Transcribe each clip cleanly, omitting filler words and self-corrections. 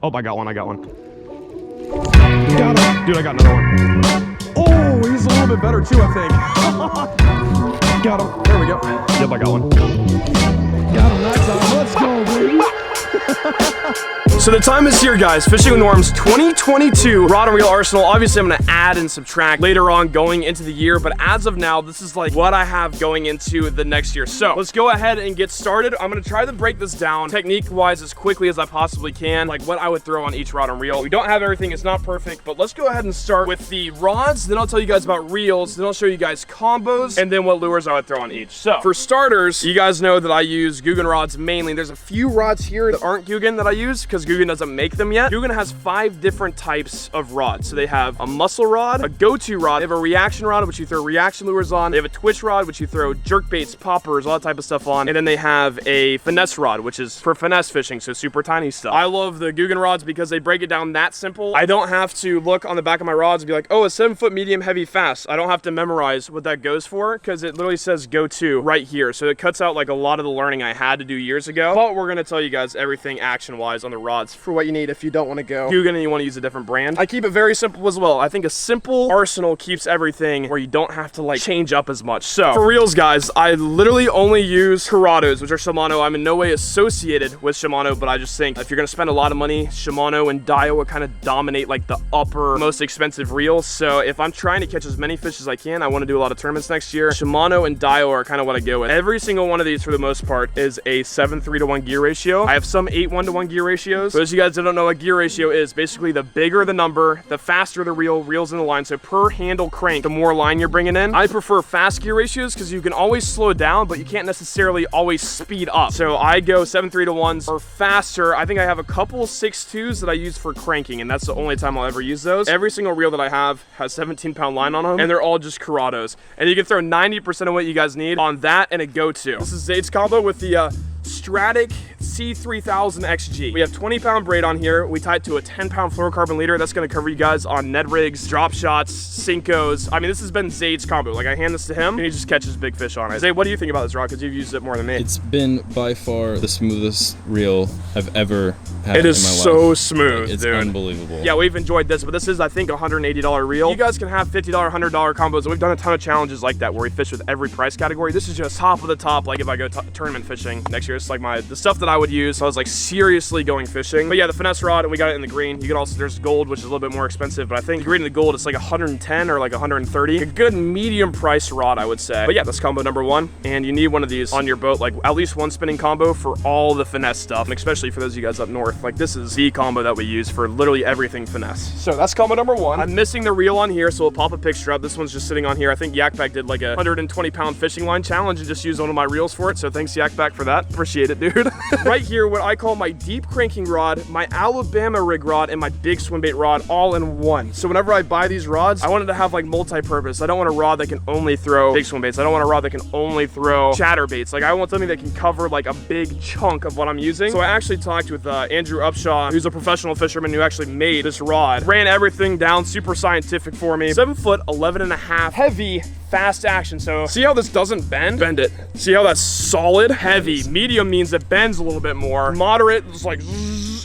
Oh, I got one. Got him. Dude, I got another one. Oh, he's a little bit better too, I think. Got him. There we go. Yep, I got one. Got him that time. Let's go, baby. So the time is here, guys. Fishing with Norm's 2022 rod and reel arsenal. Obviously, I'm gonna add and subtract later on going into the year, but as of now, this is like what I have going into the next year. So let's go ahead and get started. I'm gonna try to break this down technique-wise as quickly as I possibly can, like what I would throw on each rod and reel. We don't have everything, it's not perfect, but let's go ahead and start with the rods. Then I'll tell you guys about reels. Then I'll show you guys combos, and then what lures I would throw on each. So for starters, you guys know that I use Guggen rods mainly. There's a few rods here that aren't Guggen that I use because Guggen doesn't make them yet. Guggen has 5 different types of rods. So they have a muscle rod, a go-to rod, they have a reaction rod, which you throw reaction lures on, they have a twitch rod, which you throw jerk baits, poppers, all that type of stuff on, and then they have a finesse rod, which is for finesse fishing, so super tiny stuff. I love the Guggen rods because they break it down that simple. I don't have to look on the back of my rods and be like, oh, a 7-foot medium, heavy, fast. I don't have to memorize what that goes for because it literally says go-to right here. So it cuts out like a lot of the learning I had to do years ago, but we're gonna tell you guys everything action-wise on the rods for what you need if you don't want to go Guggen and you want to use a different brand. I keep it very simple as well. I think a simple arsenal keeps everything where you don't have to like change up as much. So for reels, guys, I literally only use Curados, which are Shimano. I'm in no way associated with Shimano, but I just think if you're gonna spend a lot of money, Shimano and Daiwa kind of dominate like the upper most expensive reels. So if I'm trying to catch as many fish as I can, I want to do a lot of tournaments next year, Shimano and Daiwa are kind of what I go with. Every single one of these for the most part is a 7:3 to 1 gear ratio. I have some 8:1 to 1 gear ratios. For those of you guys that don't know what gear ratio is, basically the bigger the number, the faster the reel, reels in the line. So per handle crank, the more line you're bringing in. I prefer fast gear ratios because you can always slow down, but you can't necessarily always speed up. So I go 7:3 to 1s or faster. I think I have a couple 6.2s that I use for cranking, and that's the only time I'll ever use those. Every single reel that I have has 17-pound line on them, and they're all just Curados. And you can throw 90% of what you guys need on that and a go-to. This is Zaid's combo with the Stratic C3000 XG. We have 20-pound braid on here. We tie it to a 10-pound fluorocarbon leader. That's going to cover you guys on Ned rigs, drop shots, Sinkos. I mean, this has been Zaid's combo. Like, I hand this to him, and he just catches big fish on it. Zaid, what do you think about this rod? Because you've used it more than me. It's been by far the smoothest reel I've ever had in my life. It is so smooth, like, it's dude. unbelievable. Yeah, we've enjoyed this, but this is, I think, a $180 reel. You guys can have $50, $100 combos, and we've done a ton of challenges like that where we fish with every price category. This is just top of the top. Like, if I go tournament fishing next year, it's like the stuff that I would use. So I was like seriously going fishing. But yeah, the finesse rod, and we got it in the green. You can also, there's gold, which is a little bit more expensive, but I think the green and the gold, it's like 110 or like 130. A good medium price rod, I would say. But yeah, that's combo number 1. And you need one of these on your boat, like at least one spinning combo for all the finesse stuff. And especially for those of you guys up north, like this is the combo that we use for literally everything finesse. So that's combo number 1. I'm missing the reel on here, so we'll pop a picture up. This one's just sitting on here. I think Yakpack did like a 120-pound fishing line challenge and just used one of my reels for it. So thanks Yakpack for that. Appreciate it, dude. Right here, what I call my deep cranking rod, my Alabama rig rod, and my big swim bait rod all in one. So whenever I buy these rods, I wanted to have like multi-purpose. I don't want a rod that can only throw big swim baits. I don't want a rod that can only throw chatter baits. Like I want something that can cover like a big chunk of what I'm using. So I actually talked with Andrew Upshaw, who's a professional fisherman who actually made this rod. Ran everything down super scientific for me. 7 foot, 11.5, heavy, fast action. So see how this doesn't bend? Bend it. See how that's solid? Heavy. Medium means it bends a little bit more. Moderate, it's like,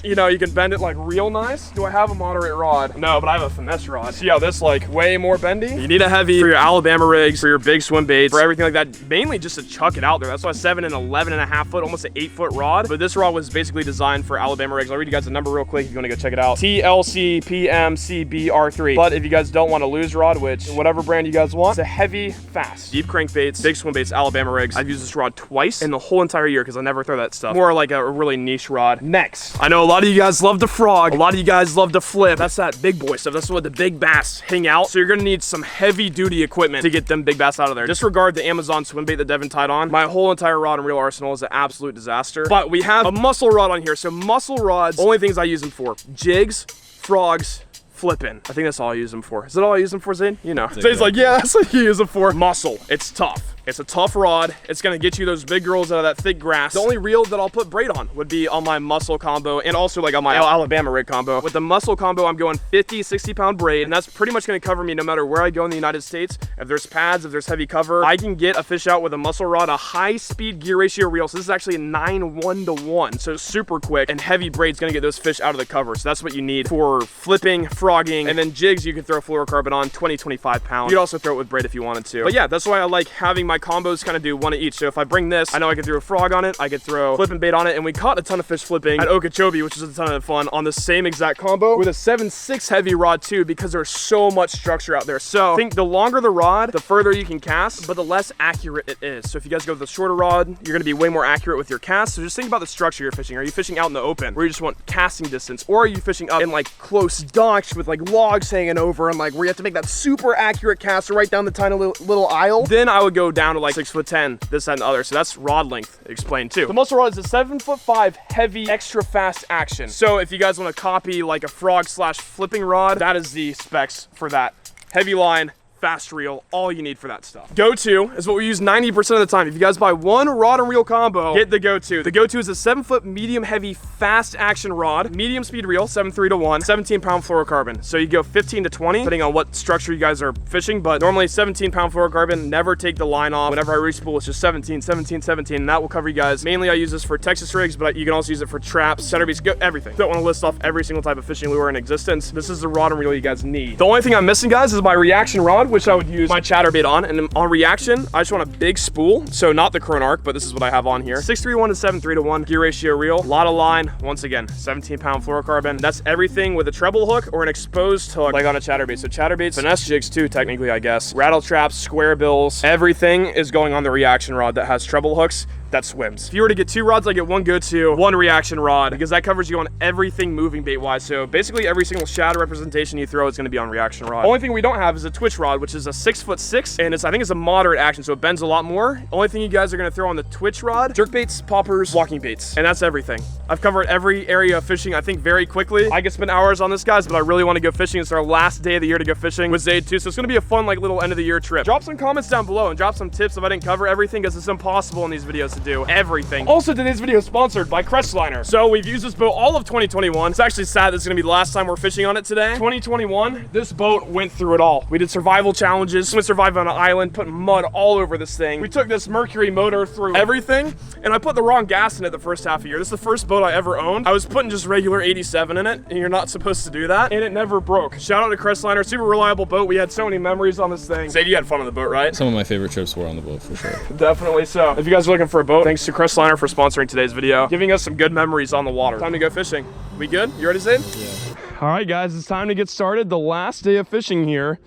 you know, you can bend it like real nice. Do I have a moderate rod? No, but I have a finesse rod. See how this like way more bendy? You need a heavy for your Alabama rigs, for your big swim baits, for everything like that. Mainly just to chuck it out there. That's why 7 and 11.5 foot, almost an 8-foot rod. But this rod was basically designed for Alabama rigs. I'll read you guys the number real quick if you want to go check it out. TLCPMCBR3. But if you guys don't want a loose rod, which whatever brand you guys want, it's a heavy, fast, deep crankbaits, big swim baits, Alabama rigs. I've used this rod twice in the whole entire year because I never throw that stuff. More like a really niche rod. Next, I know a lot of you guys love to frog. A lot of you guys love to flip. That's that big boy stuff. That's what the big bass hang out. So you're gonna need some heavy duty equipment to get them big bass out of there. Disregard the Amazon swim bait that Devin tied on. My whole entire rod and reel arsenal is an absolute disaster. But we have a muscle rod on here. So muscle rods, only things I use them for: jigs, frogs, flipping. I think that's all I use them for. Is that all I use them for, Zaid? You know. Zaid's like, yeah, that's what you use them for. Muscle. It's tough. It's a tough rod. It's gonna get you those big girls out of that thick grass. The only reel that I'll put braid on would be on my muscle combo and also like on my Alabama rig combo. With the muscle combo, I'm going 50, 60 pound braid, and that's pretty much gonna cover me no matter where I go in the United States. If there's pads, if there's heavy cover, I can get a fish out with a muscle rod, a high speed gear ratio reel. So this is actually a 9:1 to 1. So super quick, and heavy braid's gonna get those fish out of the cover. So that's what you need for flipping, frogging, and then jigs you can throw fluorocarbon on, 20, 25 pounds. You could also throw it with braid if you wanted to. But yeah, that's why I like having my combos kind of do one of each. So if I bring this, I know I can throw a frog on it, I could throw flipping bait on it, and we caught a ton of fish flipping at Okeechobee, which is a ton of fun, on the same exact combo with a 7.6 heavy rod too, because there's so much structure out there. So I think the longer the rod, the further you can cast, but the less accurate it is. So if you guys go with a shorter rod, you're gonna be way more accurate with your cast. So just think about the structure you're fishing. Are you fishing out in the open where you just want casting distance, or are you fishing up in like close docks with like logs hanging over and like where you have to make that super accurate cast right down the tiny little aisle? Then I would go down to like 6'10", this, that, and the other. So that's rod length explained too. The muscle rod is a 7'5" heavy, extra fast action. So if you guys want to copy like a frog / flipping rod, that is the specs for that. Heavy line, fast reel, all you need for that stuff. Go-to is what we use 90% of the time. If you guys buy one rod and reel combo, get the go-to. The go-to is a 7-foot medium heavy fast action rod, medium speed reel, 7.3 to 1, 17 pound fluorocarbon. So you go 15 to 20, depending on what structure you guys are fishing, but normally 17 pound fluorocarbon, never take the line off. Whenever I re-spool, it's just 17, 17, 17, and that will cover you guys. Mainly I use this for Texas rigs, but you can also use it for traps, chatterbaits, everything. Don't want to list off every single type of fishing lure in existence. This is the rod and reel you guys need. The only thing I'm missing, guys, is my reaction rod, which I would use my chatterbait on. And on reaction, I just want a big spool. So not the Chronarch, but this is what I have on here. 6.31 to 7.3 to 1 gear ratio reel. A lot of line. Once again, 17 pound fluorocarbon. That's everything with a treble hook or an exposed hook, like on a chatterbait. So chatterbaits, finesse jigs too, technically, I guess. Rattle traps, square bills. Everything is going on the reaction rod that has treble hooks that swims. If you were to get 2 rods, I get 1 go-to, 1 reaction rod, because that covers you on everything moving bait-wise. So basically every single shadow representation you throw is gonna be on reaction rod. Only thing we don't have is a twitch rod, which is a 6'6", and I think it's a moderate action, so it bends a lot more. Only thing you guys are gonna throw on the twitch rod, jerk baits, poppers, walking baits, and that's everything. I've covered every area of fishing, I think, very quickly. I could spend hours on this, guys, but I really wanna go fishing. It's our last day of the year to go fishing with Zaid too, so it's gonna be a fun, like, little end of the year trip. Drop some comments down below and drop some tips if I didn't cover everything, because it's impossible in these videos to do everything. Also, today's video is sponsored by Crestliner. So we've used this boat all of 2021. It's actually sad this is gonna be the last time we're fishing on it today. 2021, this boat went through it all. We did survival challenges, we survived on an island, put mud all over this thing. We took this Mercury motor through everything, and I put the wrong gas in it the first half of the year. This is the first boat I ever owned. I was putting just regular 87 in it, and you're not supposed to do that, and it never broke. Shout out to Crestliner, super reliable boat. We had so many memories on this thing. Zaid, you had fun on the boat, right? Some of my favorite trips were on the boat, for sure. Definitely so. If you guys are looking for a boat, thanks to Crestliner for sponsoring today's video, giving us some good memories on the water. Time to go fishing. We good? You ready, Zaid? Yeah. All right, guys, it's time to get started. The last day of fishing here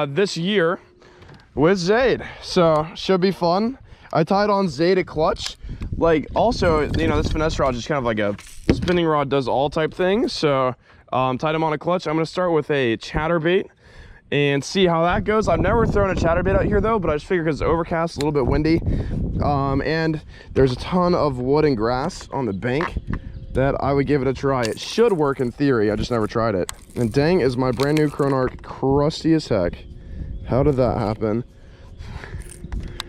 this year with Zaid. So should be fun. I tied on Zaid a clutch. Like, also, you know, this finesse rod is just kind of like a spinning rod does all type thing. So tied him on a clutch. I'm gonna start with a chatterbait and see how that goes. I've never thrown a chatterbait out here though, but I just figured because it's overcast, a little bit windy, and there's a ton of wood and grass on the bank, that I would give it a try. It should work in theory, I just never tried it. And dang, is my brand new Chronarch crusty as heck. How did that happen?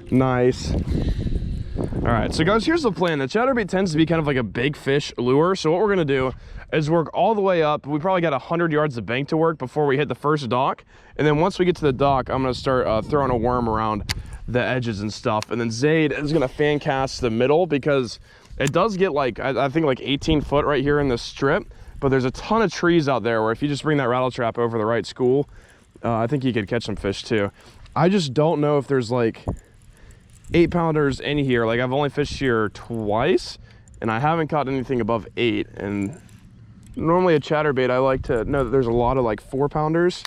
Nice. All right, so guys, here's the plan. The chatterbait tends to be kind of like a big fish lure. So what we're gonna do is work all the way up. We probably got 100 yards of bank to work before we hit the first dock. And then once we get to the dock, I'm gonna start throwing a worm around the edges and stuff. And then Zaid is gonna fan cast the middle, because it does get like, I think like 18 foot right here in this strip, but there's a ton of trees out there where if you just bring that rattle trap over the right school, I think you could catch some fish too. I just don't know if there's like 8-pounders in here. Like, I've only fished here twice and I haven't caught anything above 8. And normally a chatterbait, I like to know that there's a lot of like 4-pounders.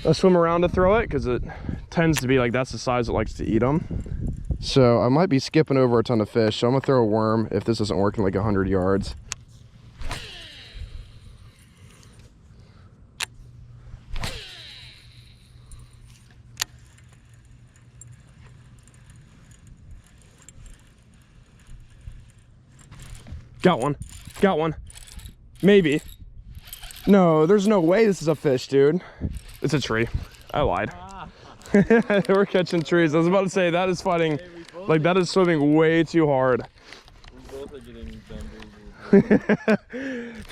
I swim around to throw it because it tends to be like, that's the size it likes to eat them. So I might be skipping over a ton of fish. So I'm gonna throw a worm if this isn't working like 100 yards. Got one, got one, maybe. No, there's no way this is a fish, dude. It's a tree, I lied. We're catching trees. I was about to say, that is fighting, like that is swimming way too hard. We both are getting bamboozled.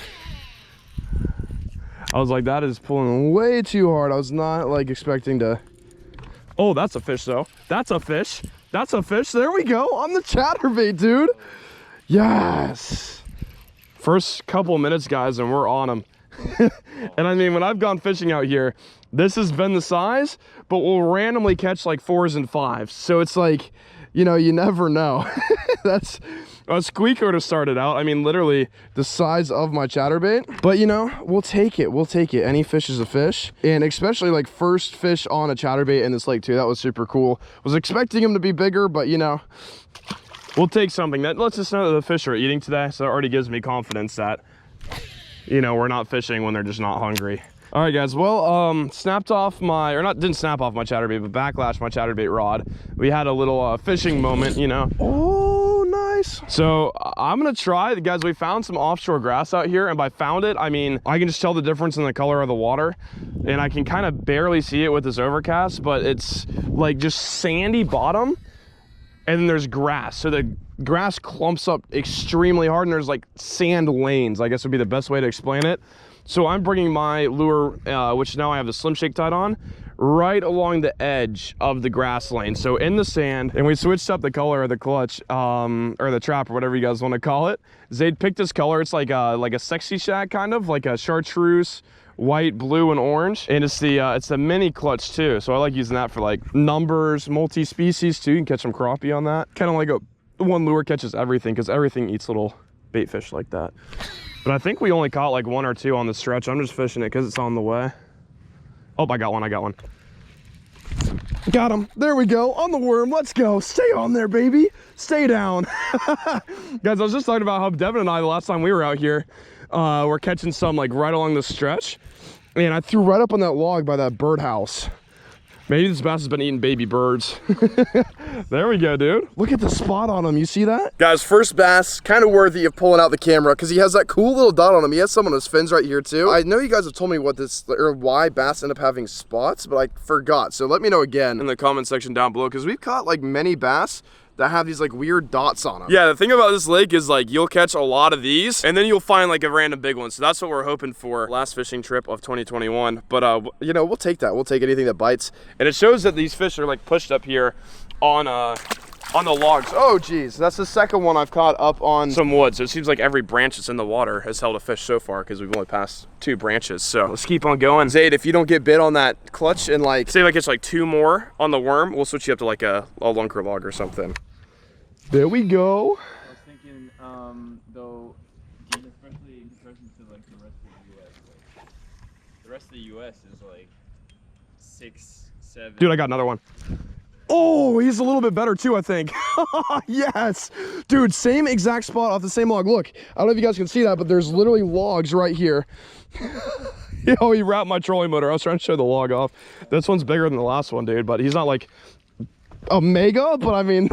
I was like, that is pulling way too hard. I was not like expecting to. Oh, that's a fish though. That's a fish. That's a fish. There we go on the chatterbait, dude. Yes. First couple minutes, guys, and we're on them. And I mean, when I've gone fishing out here, this has been the size, but we'll randomly catch like 4s and 5s. So it's like, you know, you never know. That's a squeaker to start it out. I mean, literally the size of my chatterbait. But you know, we'll take it. We'll take it. Any fish is a fish. And especially like first fish on a chatterbait in this lake too. That was super cool. Was expecting him to be bigger, but you know, we'll take something. That lets us know that the fish are eating today. So it already gives me confidence that, you know, we're not fishing when they're just not hungry. All right, guys. Well, snapped off my, or not, didn't snap off my chatterbait, but backlashed my chatterbait rod. We had a little fishing moment, you know. Oh, nice. So I'm gonna try, guys. We found some offshore grass out here, and by found it, I mean I can just tell the difference in the color of the water, and I can kind of barely see it with this overcast, but it's like just sandy bottom, and then there's grass. So the grass clumps up extremely hard, and there's like sand lanes, I guess would be the best way to explain it. So I'm bringing my lure, which now I have the Slim Shake tied on, right along the edge of the grass lane. So in the sand, and we switched up the color of the clutch, or the trap, or whatever you guys want to call it. Zayd picked this color. It's like a sexy shag, kind of like a chartreuse, white, blue, and orange. And it's the mini clutch too. So I like using that for like numbers, multi-species too. You can catch some crappie on that. Kind of like one lure catches everything, because everything eats little bait fish like that. But I think we only caught like 1 or 2 on the stretch. I'm just fishing it because it's on the way. Oh, I got one. Got him. There we go. On the worm. Let's go. Stay on there, baby. Stay down. Guys, I was just talking about how Devin and I, the last time we were out here, were catching some like right along the stretch. And I threw right up on that log by that birdhouse. Maybe this bass has been eating baby birds. There we go, dude. Look at the spot on him. You see that? Guys, first bass, kind of worthy of pulling out the camera because he has that cool little dot on him. He has some on his fins right here too. I know you guys have told me what this, or why bass end up having spots, but I forgot. So let me know again in the comment section down below, because we've caught like many bass that have these like weird dots on them. Yeah, the thing about this lake is like you'll catch a lot of these and then you'll find like a random big one. So that's what we're hoping for last fishing trip of 2021. But you know, we'll take that. We'll take anything that bites. And it shows that these fish are like pushed up here on the logs. Oh geez, that's the second one I've caught up on some wood. So it seems like every branch that's in the water has held a fish so far, because we've only passed 2 branches. So let's keep on going. Zayd, if you don't get bit on that clutch and like, say if I catch like 2 more on the worm, we'll switch you up to like a lunker log or something. There we go. I was thinking, though, especially in comparison to like the rest of the U.S., like, the rest of the U.S. is like 6, 7. Dude, I got another one. Oh, he's a little bit better too, I think. Yes. Dude, same exact spot off the same log. Look, I don't know if you guys can see that, but there's literally logs right here. Yo, he wrapped my trolling motor. I was trying to show the log off. This one's bigger than the last one, dude, but he's not like a mega, but I mean,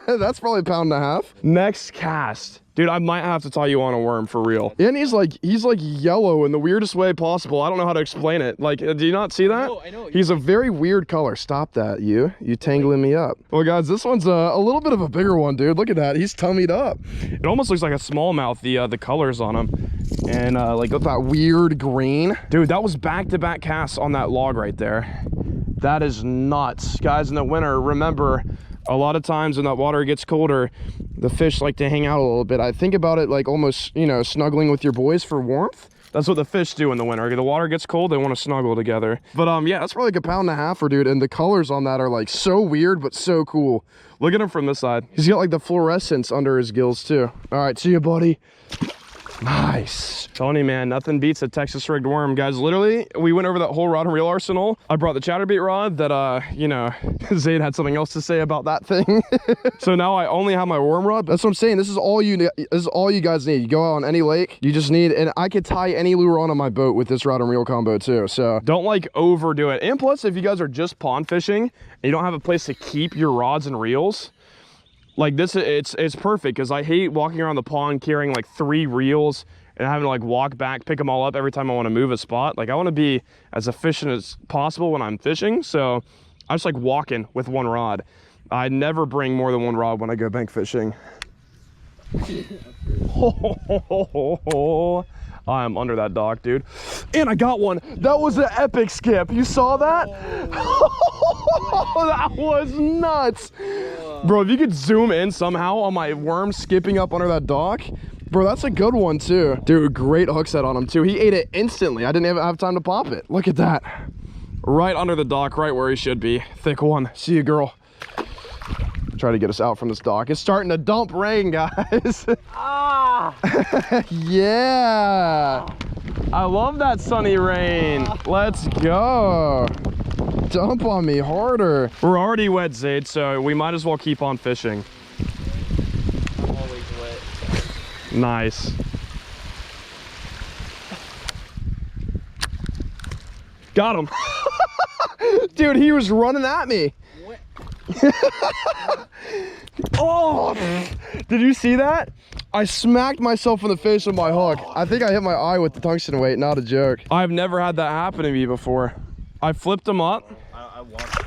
that's probably 1.5 pounds. Next cast. Dude, I might have to tie you on a worm for real. And he's like yellow in the weirdest way possible. I don't know how to explain it. Like, do you not see that? I know. He's a very weird color. Stop that, you tangling me up. Well, guys, this one's a little bit of a bigger one, dude. Look at that. He's tummied up. It almost looks like a smallmouth, the colors on him. And like with that weird green. Dude, that was back-to-back casts on that log right there. That is nuts. Guys, in the winter, remember, a lot of times when that water gets colder, the fish like to hang out a little bit. I think about it like almost, you know, snuggling with your boys for warmth. That's what the fish do in the winter. The water gets cold, they want to snuggle together. But yeah, that's probably like 1.5 pounds, dude. And the colors on that are like so weird, but so cool. Look at him from this side. He's got like the fluorescence under his gills too. All right, see you, buddy. Nice. Telling you, man, nothing beats a Texas rigged worm. Guys, literally, we went over that whole rod and reel arsenal. I brought the chatterbait rod that, you know, Zayd had something else to say about that thing. So now I only have my worm rod. That's what I'm saying. This is all you guys need. You go out on any lake, you just need, and I could tie any lure on my boat with this rod and reel combo too. So don't like overdo it. And plus, if you guys are just pond fishing and you don't have a place to keep your rods and reels, like this, it's perfect, because I hate walking around the pond carrying like 3 reels and having to like walk back, pick them all up every time I want to move a spot. Like I want to be as efficient as possible when I'm fishing. So I just like walking with one rod. I never bring more than one rod when I go bank fishing. I'm under that dock, dude. And I got one. That was an epic skip. You saw that? That was nuts. Bro, if you could zoom in somehow on my worm skipping up under that dock. Bro, that's a good one too. Dude, great hook set on him too. He ate it instantly. I didn't even have time to pop it. Look at that. Right under the dock, right where he should be. Thick one. See you, girl. Try to get us out from this dock. It's starting to dump rain, guys. Ah! Yeah. I love that sunny rain. Let's go. Dump on me harder. We're already wet, Zaid, so we might as well keep on fishing. I'm always wet. Nice. Got him. Dude, he was running at me. What? Oh, did you see that? I smacked myself in the face with my hook. I think I hit my eye with the tungsten weight, not a joke. I've never had that happen to me before. I flipped him up. I watched it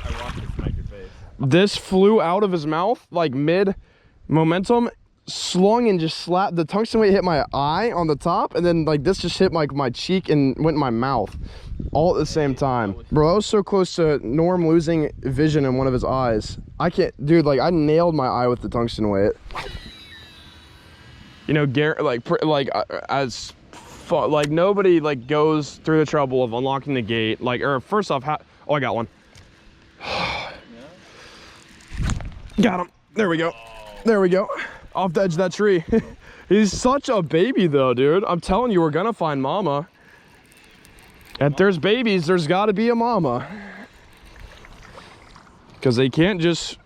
smack your face. This flew out of his mouth, like mid momentum, slung and just slapped. The tungsten weight hit my eye on the top, and then like this just hit my cheek and went in my mouth. All at the same time. Bro, I was so close to Norm losing vision in one of his eyes. I can't, dude, like I nailed my eye with the tungsten weight. You know, Garrett, like nobody like goes through the trouble of unlocking the gate. Like, or first off, oh, I got one. Got him. There we go. There we go. Off the edge of that tree. He's such a baby though, dude. I'm telling you, we're gonna find mama. If there's babies, there's got to be a mama. Because they can't just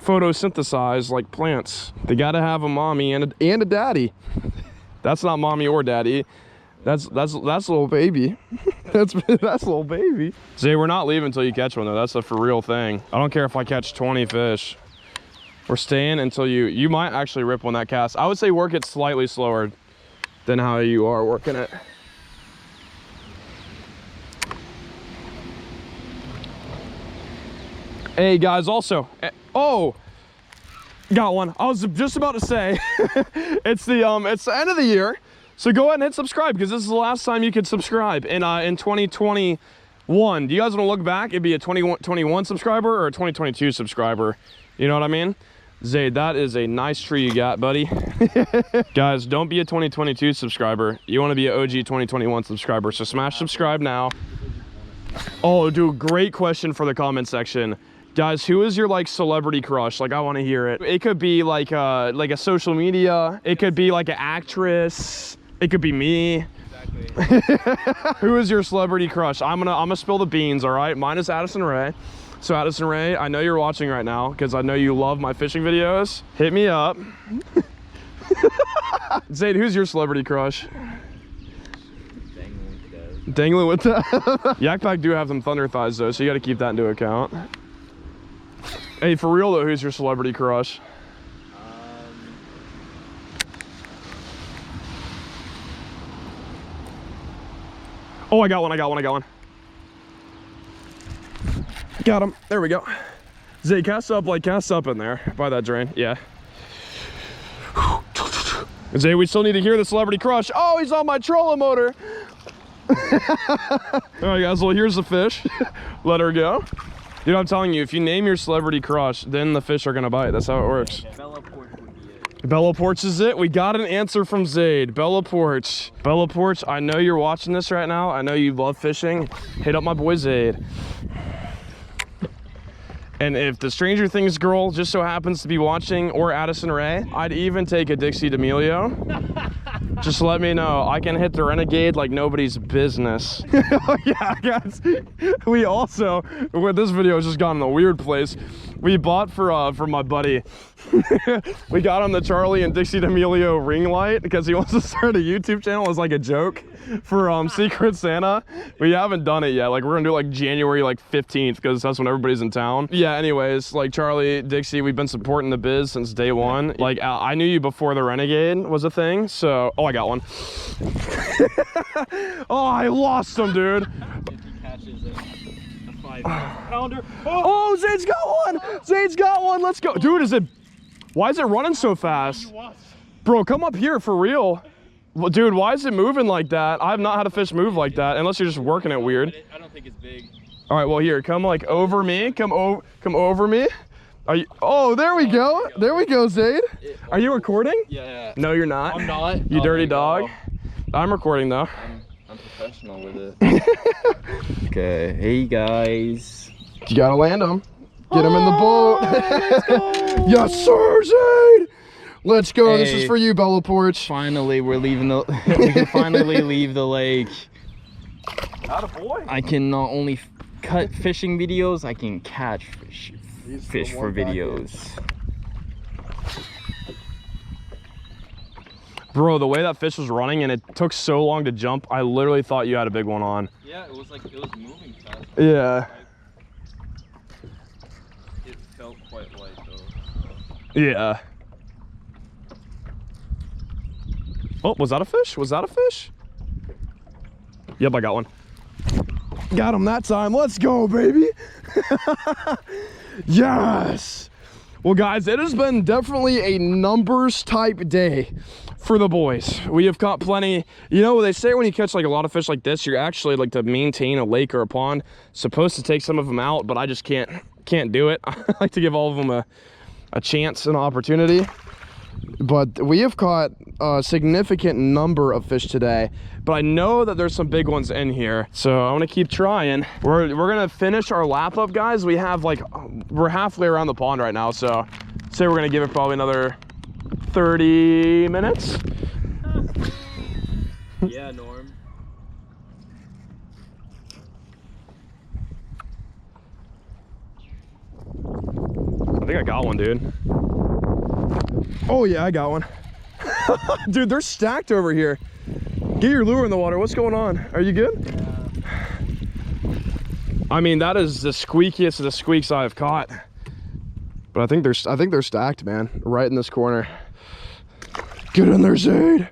photosynthesize like plants. They got to have a mommy and a daddy. That's not mommy or daddy. That's little baby. that's little baby. See, we're not leaving until you catch one though. That's a for real thing. I don't care if I catch 20 fish. We're staying until you might actually rip on that cast. I would say work it slightly slower than how you are working it. Hey guys, also, oh, got one. I was just about to say, it's the end of the year, so go ahead and hit subscribe because this is the last time you could subscribe in 2021. Do you guys want to look back? It'd be a 2021 subscriber or a 2022 subscriber. You know what I mean? Zaid, that is a nice tree you got, buddy. Guys, don't be a 2022 subscriber. You want to be an OG 2021 subscriber. So smash subscribe now. Oh, dude, great question for the comment section. Guys, who is your like celebrity crush? Like, I want to hear it. It could be like a social media. It could be like an actress. It could be me. Exactly. Who is your celebrity crush? I'm gonna spill the beans. All right, mine is Addison Rae. So Addison Rae, I know you're watching right now because I know you love my fishing videos. Hit me up. Zaid, who's your celebrity crush? Dangling with that. Yak Pack do have them thunder thighs though, so you got to keep that into account. Hey, for real though, who's your celebrity crush? Oh, I got one. Got him. There we go. Zay, cast up in there by that drain. Yeah. Zay, we still need to hear the celebrity crush. Oh, he's on my trolling motor. All right, guys, well, here's the fish. Let her go. Dude, I'm telling you, if you name your celebrity crush, then the fish are gonna bite. That's how it works. Bella Porch would be it. Bella Porch is it. We got an answer from Zaid. Bella Porch. Bella Porch, I know you're watching this right now. I know you love fishing. Hit up my boy Zaid. And if the Stranger Things girl just so happens to be watching, or Addison Rae, I'd even take a Dixie D'Amelio. Just let me know. I can hit the Renegade like nobody's business. Oh yeah, guys. We also, with this video has just gone in a weird place. We bought for my buddy. We got him the Charlie and Dixie D'Amelio ring light because he wants to start a YouTube channel as like a joke for Secret Santa. We haven't done it yet. Like we're gonna do like January like 15th because that's when everybody's in town. Yeah, anyways, like Charlie, Dixie, we've been supporting the biz since day one. Like I knew you before the Renegade was a thing. So, oh, I got one. Oh, I lost him, dude. If he catches a 5-pounder. Oh, Zayd's got one. Zayd's got one. Let's go. Dude, why is it running so fast? Bro, come up here for real. Well, dude, why is it moving like that? I have not had a fish move like that unless you're just working it weird. I don't think it's big. All right, well here, come like over me. Come over me. Are you? Oh, there we go. There we go, Zayd. Are you recording? Yeah. No, you're not. I'm not. You dirty dog. I'm recording though. I'm professional with it. Okay, hey guys. You gotta land him. Get him in the boat. Let's go. Yes, sir, Zayd. Let's go. Hey, this is for you, Bella Porch. Finally, we're leaving the. We can finally leave the lake. Attaboy. I can not only cut fishing videos, I can catch fish for videos. Bro, the way that fish was running and it took so long to jump, I literally thought you had a big one on. Yeah, it was moving fast. Yeah. It felt quite light though. Yeah. Oh, was that a fish? Was that a fish? Yep, I got one. Got him that time. Let's go, baby. Yes. Well, guys, it has been definitely a numbers type day for the boys. We have caught plenty. You know, they say when you catch like a lot of fish like this, you're actually like to maintain a lake or a pond, supposed to take some of them out, but I just can't do it. I like to give all of them a chance and opportunity. But we have caught a significant number of fish today, but I know that there's some big ones in here, so I'm gonna keep trying. We're gonna finish our lap up, guys. We have like, we're halfway around the pond right now, so say we're gonna give it probably another 30 minutes. Yeah, Norm. I think I got one, dude. Oh yeah, I got one. Dude, they're stacked over here. Get your lure in the water. What's going on? Are you good? Yeah. I mean, that is the squeakiest of the squeaks I've caught. But I think they're stacked, man. Right in this corner. Get in there, Zayd.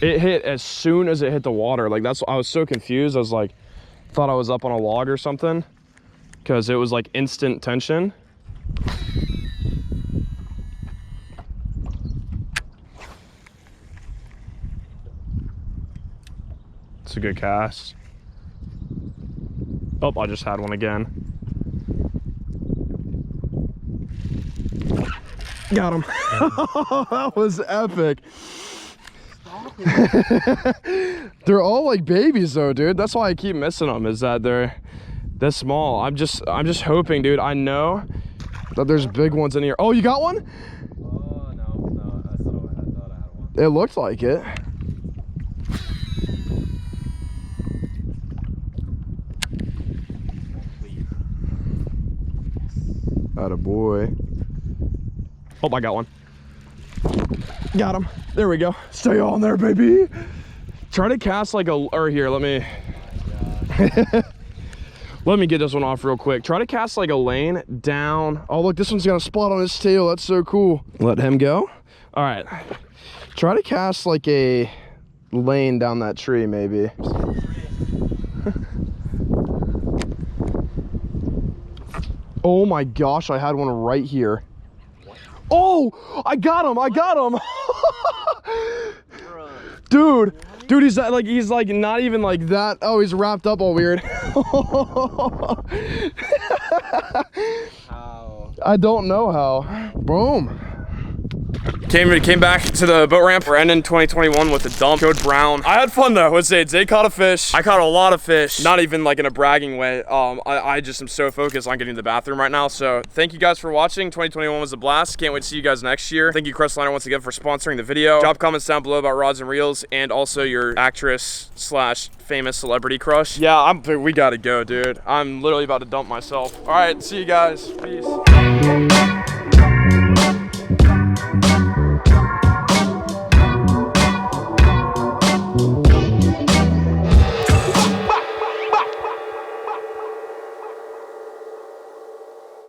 It hit as soon as it hit the water. Like I was so confused. I was like, thought I was up on a log or something, because it was like instant tension. It's a good cast. Oh, I just had one again. Got him. That was epic. They're all like babies though, dude. That's why I keep missing them, is that they're this small. I'm just hoping, dude. I know that there's big ones in here. Oh, you got one? Oh, no. I thought I had one. It looked like it. Attaboy. Oh, I got one. Got him. There we go. Stay on there, baby. Try to cast like a, or here, let me let me get this one off real quick. Try to cast like a lane down. Oh, look, this one's got a spot on his tail. That's so cool. Let him go. All right. Try to cast like a lane down that tree, maybe. Oh my gosh, I had one right here. Oh, I got him. Dude, he's like not even like that. Oh, he's wrapped up all weird. How? I don't know how. Boom. Came back to the boat ramp. We're ending 2021 with a dump. Code Brown. I had fun though. Let's say Zay caught a fish. I caught a lot of fish. Not even like in a bragging way. I just am so focused on getting to the bathroom right now. So thank you guys for watching. 2021 was a blast. Can't wait to see you guys next year. Thank you, Crestliner, once again for sponsoring the video. Drop comments down below about rods and reels and also your actress / famous celebrity crush. Yeah, we gotta go, dude. I'm literally about to dump myself. All right, see you guys. Peace.